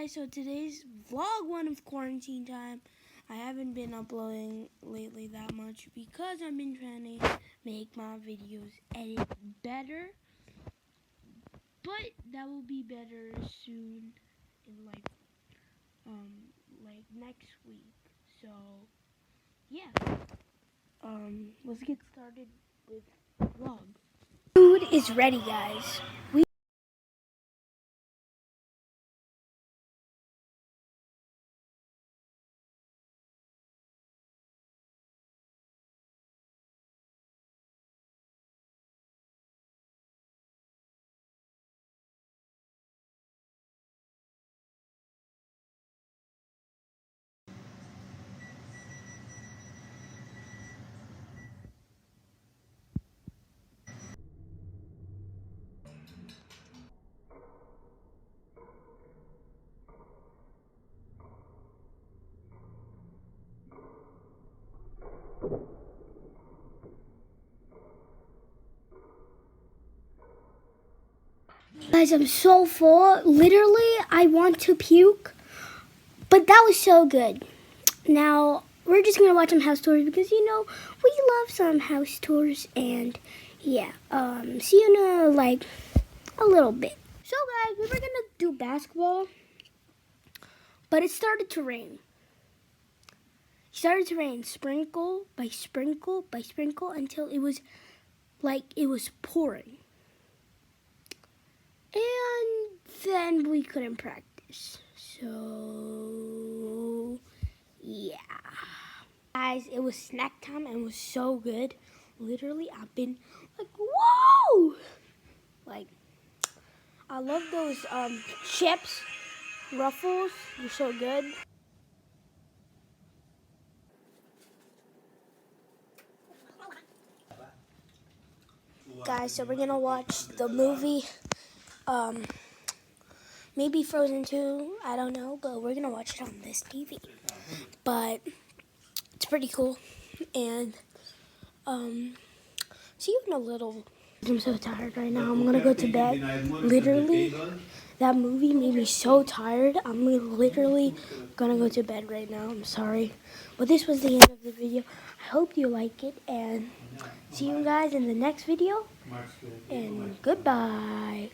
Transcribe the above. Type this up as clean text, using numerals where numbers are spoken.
guys, so today's vlog one of quarantine time. I haven't been uploading lately that much because I've been trying to make my videos edit better. But that will be better soon in like next week. So yeah. Let's get started with the vlog. Food is ready, guys. Guys, I'm so full. Literally, I want to puke. But that was so good. Now, we're just going to watch some house tours because, you know, we love some house tours. And, yeah, see you in, a little bit. So, guys, we were going to do basketball. But it started to rain. It started to rain sprinkle by sprinkle by sprinkle until it was like it was pouring. And then we couldn't practice. So, yeah. Guys, it was snack time and it was so good. Literally, I've been like, whoa! Like, I love those chips, Ruffles. They're so good. Guys, so we're gonna watch the movie, maybe Frozen 2, I don't know, but we're gonna watch it on this TV. But it's pretty cool, and see you in a little. I'm so tired right now. I'm gonna go to bed. Literally, that movie made me so tired. I'm literally gonna go to bed right now. I'm sorry, but this was the end of the video. I hope you like it, and see you guys in the next video, and goodbye.